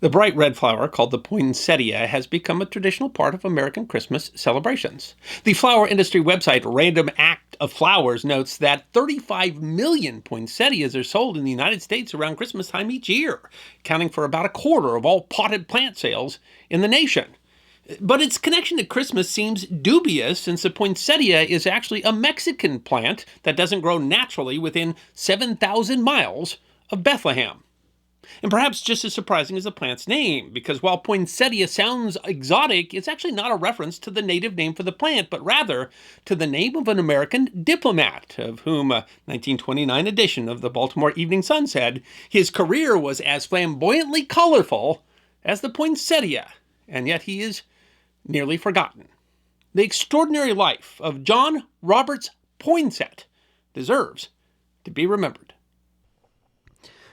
The bright red flower, called the poinsettia, has become a traditional part of American Christmas celebrations. The flower industry website Random Act of Flowers notes that 35 million poinsettias are sold in the United States around Christmas time each year, accounting for about a quarter of all potted plant sales in the nation. But its connection to Christmas seems dubious, since the poinsettia is actually a Mexican plant that doesn't grow naturally within 7,000 miles of Bethlehem. And perhaps just as surprising is the plant's name, because while poinsettia sounds exotic, it's actually not a reference to the native name for the plant, but rather to the name of an American diplomat, of whom a 1929 edition of the Baltimore Evening Sun said his career was as flamboyantly colorful as the poinsettia, and yet he is nearly forgotten. The extraordinary life of John Roberts Poinsett deserves to be remembered.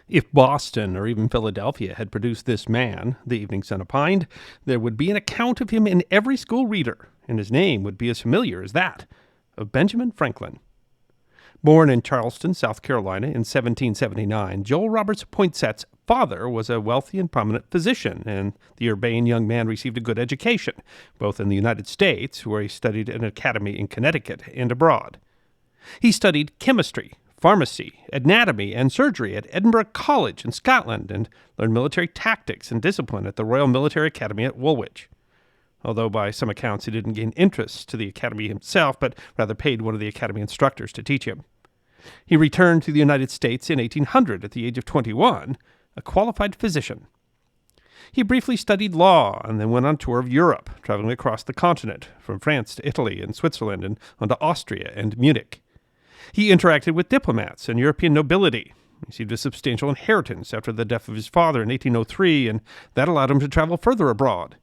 If Boston or even Philadelphia had produced this man, the Evening Sun opined, there would be an account of him in every school reader, and his name would be as familiar as that of Benjamin Franklin. Born in Charleston, South Carolina in 1779, Joel Roberts Poinsett's father was a wealthy and prominent physician, and the urbane young man received a good education, both in the United States, where he studied at an academy in Connecticut, and abroad. He studied chemistry, pharmacy, anatomy, and surgery at Edinburgh College in Scotland, and learned military tactics and discipline at the Royal Military Academy at Woolwich. Although by some accounts he didn't gain interest to the academy himself, but rather paid one of the academy instructors to teach him. He returned to the United States in 1800 at the age of 21, a qualified physician. He briefly studied law and then went on tour of Europe, traveling across the continent, from France to Italy and Switzerland and on to Austria and Munich. He interacted with diplomats and European nobility, received a substantial inheritance after the death of his father in 1803, and that allowed him to travel further abroad.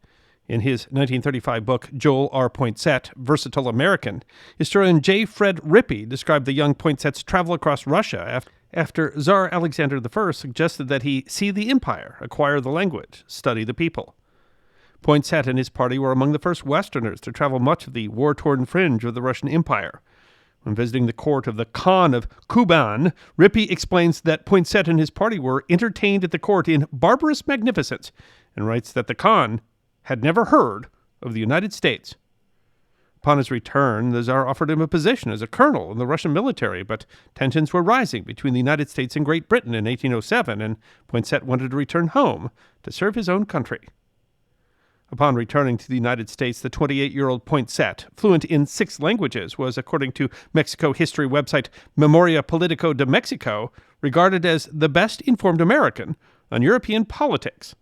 In his 1935 book, Joel R. Poinsett, Versatile American, historian J. Fred Rippey described the young Poinsett's travel across Russia after Tsar Alexander I suggested that he see the empire, acquire the language, study the people. Poinsett and his party were among the first Westerners to travel much of the war-torn fringe of the Russian Empire. When visiting the court of the Khan of Kuban, Rippey explains that Poinsett and his party were entertained at the court in barbarous magnificence, and writes that the Khan had never heard of the United States. Upon his return, the Tsar offered him a position as a colonel in the Russian military, but tensions were rising between the United States and Great Britain in 1807, and Poinsett wanted to return home to serve his own country. Upon returning to the United States, the 28-year-old Poinsett, fluent in 6 languages, was, according to Mexico history website Memoria Politico de Mexico, regarded as the best informed American on European politics.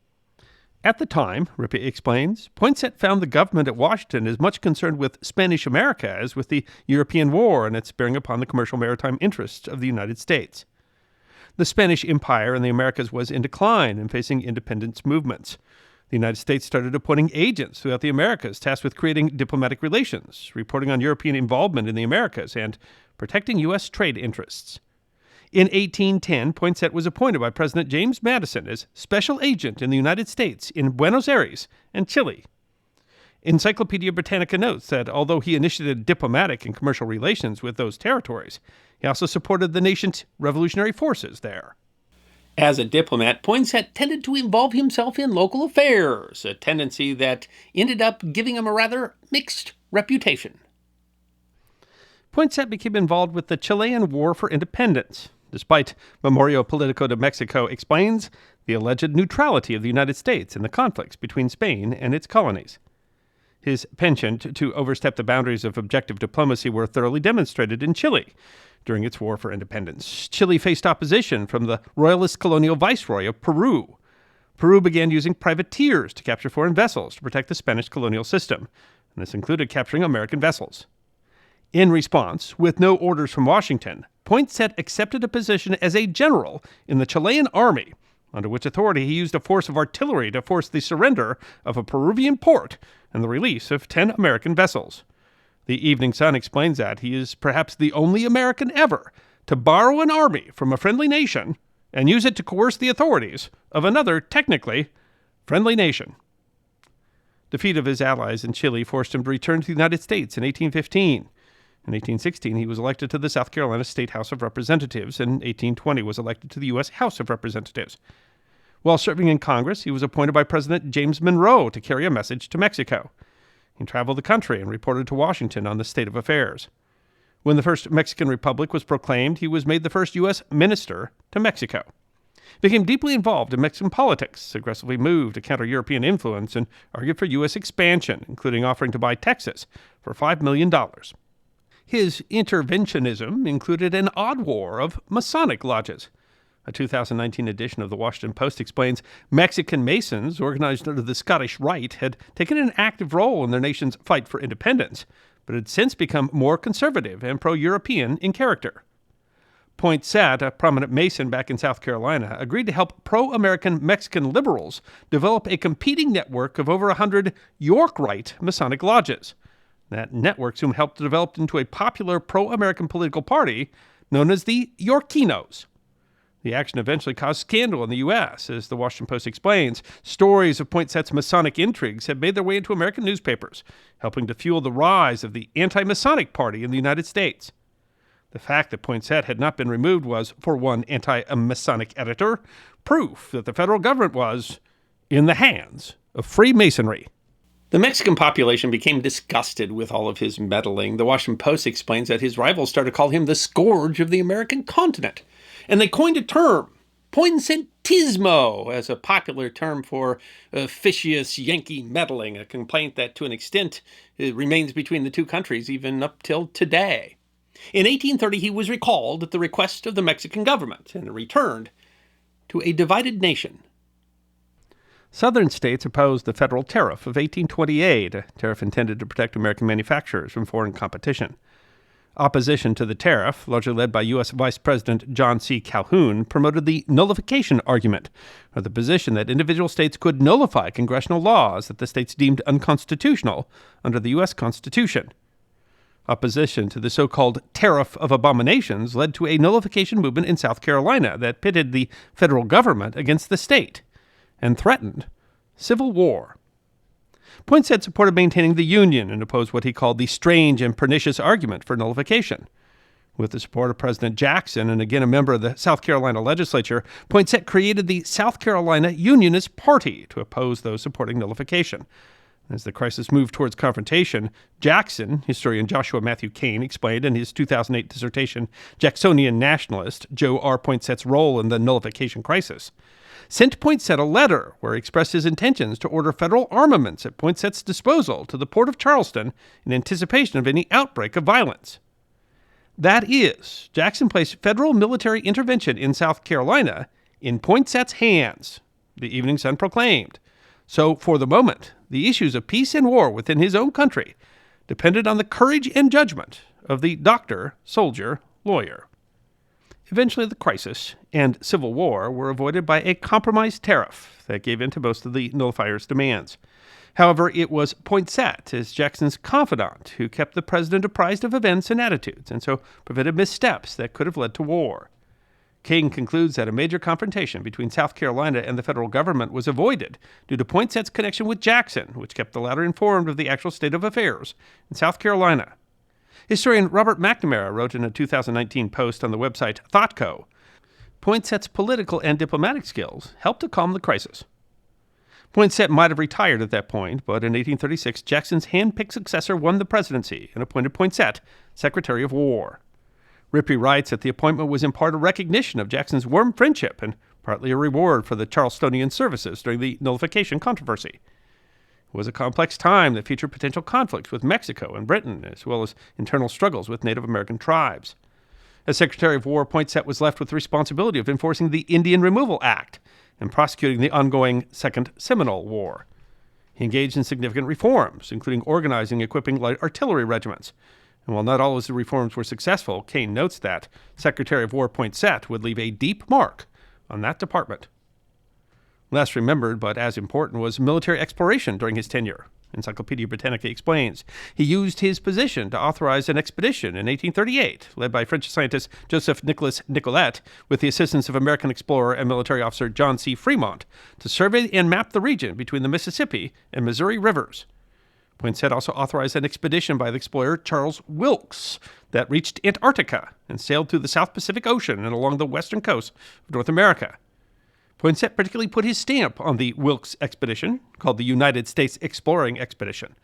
At the time, Rippey explains, Poinsett found the government at Washington as much concerned with Spanish America as with the European War and its bearing upon the commercial maritime interests of the United States. The Spanish Empire in the Americas was in decline and facing independence movements. The United States started appointing agents throughout the Americas tasked with creating diplomatic relations, reporting on European involvement in the Americas, and protecting U.S. trade interests. In 1810, Poinsett was appointed by President James Madison as special agent in the United States in Buenos Aires and Chile. Encyclopedia Britannica notes that although he initiated diplomatic and commercial relations with those territories, he also supported the nation's revolutionary forces there. As a diplomat, Poinsett tended to involve himself in local affairs, a tendency that ended up giving him a rather mixed reputation. Poinsett became involved with the Chilean War for Independence, despite Memoria Politico de Mexico explains the alleged neutrality of the United States in the conflicts between Spain and its colonies. His penchant to overstep the boundaries of objective diplomacy were thoroughly demonstrated in Chile during its war for independence. Chile faced opposition from the royalist colonial viceroy of Peru. Peru began using privateers to capture foreign vessels to protect the Spanish colonial system, and this included capturing American vessels. In response, with no orders from Washington, Poinsett accepted a position as a general in the Chilean army, under which authority he used a force of artillery to force the surrender of a Peruvian port and the release of 10 American vessels. The Evening Sun explains that he is perhaps the only American ever to borrow an army from a friendly nation and use it to coerce the authorities of another, technically, friendly nation. Defeat of his allies in Chile forced him to return to the United States in 1815. In 1816, he was elected to the South Carolina State House of Representatives, and in 1820 was elected to the U.S. House of Representatives. While serving in Congress, he was appointed by President James Monroe to carry a message to Mexico. He traveled the country and reported to Washington on the state of affairs. When the first Mexican Republic was proclaimed, he was made the first U.S. minister to Mexico. He became deeply involved in Mexican politics, aggressively moved to counter European influence, and argued for U.S. expansion, including offering to buy Texas for $5 million. His interventionism included an odd war of Masonic lodges. A 2019 edition of the Washington Post explains Mexican Masons, organized under the Scottish Rite, had taken an active role in their nation's fight for independence, but had since become more conservative and pro-European in character. Poinsett, a prominent Mason back in South Carolina, agreed to help pro-American Mexican liberals develop a competing network of over 100 York Rite Masonic lodges. That network soon helped to develop into a popular pro-American political party known as the Yorkinos. The action eventually caused scandal in the U.S., as the Washington Post explains. Stories of Poinsett's Masonic intrigues have made their way into American newspapers, helping to fuel the rise of the anti-Masonic party in the United States. The fact that Poinsett had not been removed was, for one anti-Masonic editor, proof that the federal government was in the hands of Freemasonry. The Mexican population became disgusted with all of his meddling. The Washington Post explains that his rivals started to call him the scourge of the American continent. And they coined a term, Poinsettismo, as a popular term for officious Yankee meddling, a complaint that to an extent remains between the two countries even up till today. In 1830, he was recalled at the request of the Mexican government and returned to a divided nation. Southern states opposed the federal tariff of 1828, a tariff intended to protect American manufacturers from foreign competition. Opposition to the tariff, largely led by U.S. Vice President John C. Calhoun, promoted the nullification argument, or the position that individual states could nullify congressional laws that the states deemed unconstitutional under the U.S. Constitution. Opposition to the so-called Tariff of Abominations led to a nullification movement in South Carolina that pitted the federal government against the state and threatened civil war. Poinsett supported maintaining the Union and opposed what he called the strange and pernicious argument for nullification. With the support of President Jackson and again a member of the South Carolina legislature, Poinsett created the South Carolina Unionist Party to oppose those supporting nullification. As the crisis moved towards confrontation, Jackson, historian Joshua Matthew Kane, explained in his 2008 dissertation, Jacksonian Nationalist, Joe R. Poinsett's role in the nullification crisis, sent Poinsett a letter where he expressed his intentions to order federal armaments at Poinsett's disposal to the port of Charleston in anticipation of any outbreak of violence. That is, Jackson placed federal military intervention in South Carolina in Poinsett's hands, the Evening Sun proclaimed. So, for the moment, the issues of peace and war within his own country depended on the courage and judgment of the doctor, soldier, lawyer. Eventually, the crisis and civil war were avoided by a compromise tariff that gave in to most of the nullifier's demands. However, it was Poinsett, as Jackson's confidant, who kept the president apprised of events and attitudes, and so prevented missteps that could have led to war. King concludes that a major confrontation between South Carolina and the federal government was avoided due to Poinsett's connection with Jackson, which kept the latter informed of the actual state of affairs in South Carolina. Historian Robert McNamara wrote in a 2019 post on the website ThoughtCo, Poinsett's political and diplomatic skills helped to calm the crisis. Poinsett might have retired at that point, but in 1836, Jackson's hand-picked successor won the presidency and appointed Poinsett Secretary of War. Ripley writes that the appointment was in part a recognition of Jackson's warm friendship and partly a reward for the Charlestonian services during the nullification controversy. It was a complex time that featured potential conflicts with Mexico and Britain, as well as internal struggles with Native American tribes. As Secretary of War, Poinsett was left with the responsibility of enforcing the Indian Removal Act and prosecuting the ongoing Second Seminole War. He engaged in significant reforms, including organizing and equipping light artillery regiments. And while not all of the reforms were successful, Kane notes that Secretary of War Poinsett would leave a deep mark on that department. Less remembered, but as important, was military exploration during his tenure. Encyclopedia Britannica explains he used his position to authorize an expedition in 1838, led by French scientist Joseph Nicolas Nicolet, with the assistance of American explorer and military officer John C. Fremont, to survey and map the region between the Mississippi and Missouri rivers. Poinsett also authorized an expedition by the explorer Charles Wilkes that reached Antarctica and sailed through the South Pacific Ocean and along the western coast of North America. Poinsett particularly put his stamp on the Wilkes expedition, called the United States Exploring Expedition.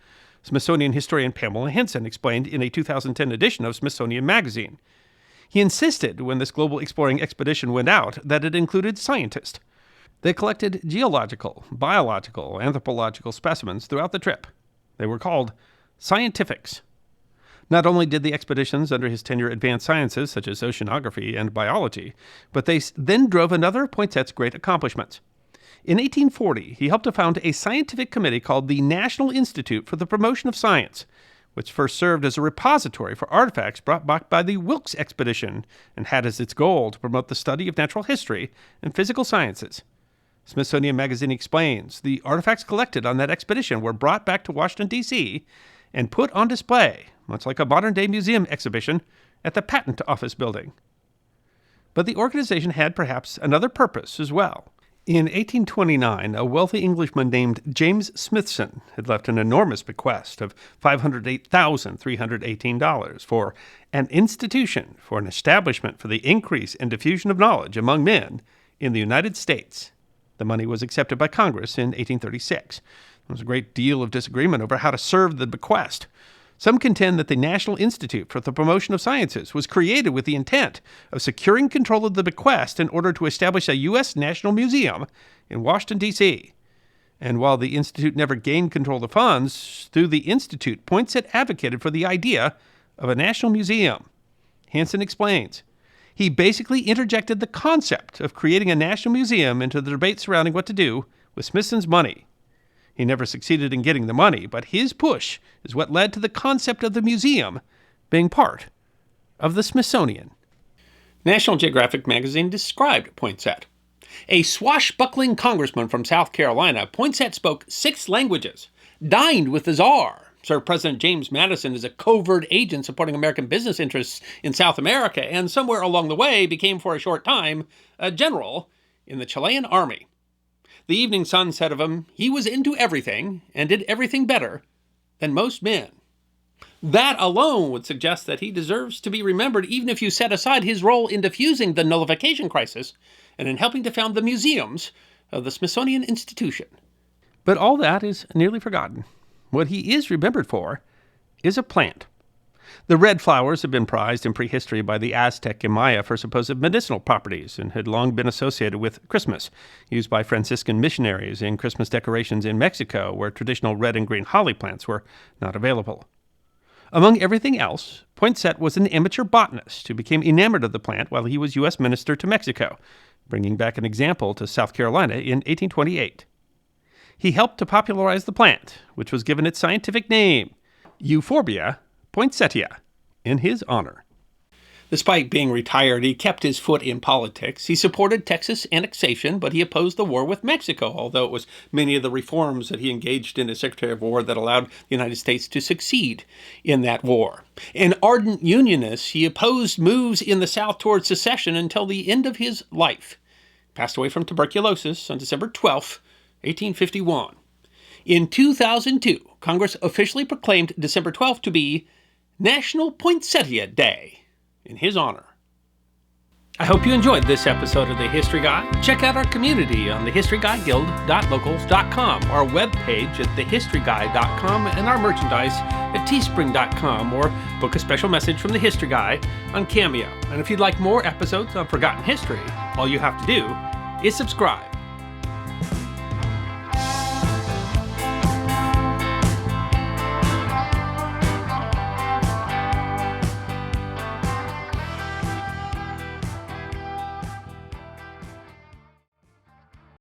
Smithsonian historian Pamela Henson explained in a 2010 edition of Smithsonian Magazine. He insisted when this global exploring expedition went out that it included scientists. They collected geological, biological, anthropological specimens throughout the trip. They were called scientifics. Not only did the expeditions under his tenure advance sciences such as oceanography and biology, but they then drove another of Poinsett's great accomplishments. In 1840, he helped to found a scientific committee called the National Institute for the Promotion of Science, which first served as a repository for artifacts brought back by the Wilkes expedition and had as its goal to promote the study of natural history and physical sciences. Smithsonian Magazine explains the artifacts collected on that expedition were brought back to Washington, D.C., and put on display, much like a modern-day museum exhibition, at the Patent Office building. But the organization had perhaps another purpose as well. In 1829, a wealthy Englishman named James Smithson had left an enormous bequest of $508,318 for an institution for an establishment for the increase and diffusion of knowledge among men in the United States. The money was accepted by Congress in 1836. There was a great deal of disagreement over how to serve the bequest. Some contend that the National Institute for the Promotion of Sciences was created with the intent of securing control of the bequest in order to establish a U.S. National Museum in Washington, D.C. And while the Institute never gained control of the funds, through the Institute, Poinsett advocated for the idea of a national museum. Hansen explains, he basically interjected the concept of creating a national museum into the debate surrounding what to do with Smithson's money. He never succeeded in getting the money, but his push is what led to the concept of the museum being part of the Smithsonian. National Geographic magazine described Poinsett. A swashbuckling congressman from South Carolina, Poinsett spoke 6 languages, dined with the Tsar, served President James Madison as a covert agent supporting American business interests in South America, and somewhere along the way became for a short time a general in the Chilean army. The Evening Sun said of him, he was into everything and did everything better than most men. That alone would suggest that he deserves to be remembered even if you set aside his role in diffusing the nullification crisis and in helping to found the museums of the Smithsonian Institution. But all that is nearly forgotten. What he is remembered for is a plant. The red flowers had been prized in prehistory by the Aztec and Maya for supposed medicinal properties and had long been associated with Christmas, used by Franciscan missionaries in Christmas decorations in Mexico, where traditional red and green holly plants were not available. Among everything else, Poinsett was an amateur botanist who became enamored of the plant while he was U.S. Minister to Mexico, bringing back an example to South Carolina in 1828. He helped to popularize the plant, which was given its scientific name, Euphorbia Poinsettia, in his honor. Despite being retired, he kept his foot in politics. He supported Texas annexation, but he opposed the war with Mexico, although it was many of the reforms that he engaged in as Secretary of War that allowed the United States to succeed in that war. An ardent Unionist, he opposed moves in the South towards secession until the end of his life. He passed away from tuberculosis on December 12, 1851. In 2002, Congress officially proclaimed December 12th to be National Poinsettia Day in his honor. I hope you enjoyed this episode of The History Guy. Check out our community on thehistoryguyguild.locals.com, our webpage at thehistoryguy.com, and our merchandise at teespring.com, or book a special message from The History Guy on Cameo. And if you'd like more episodes on forgotten history, all you have to do is subscribe.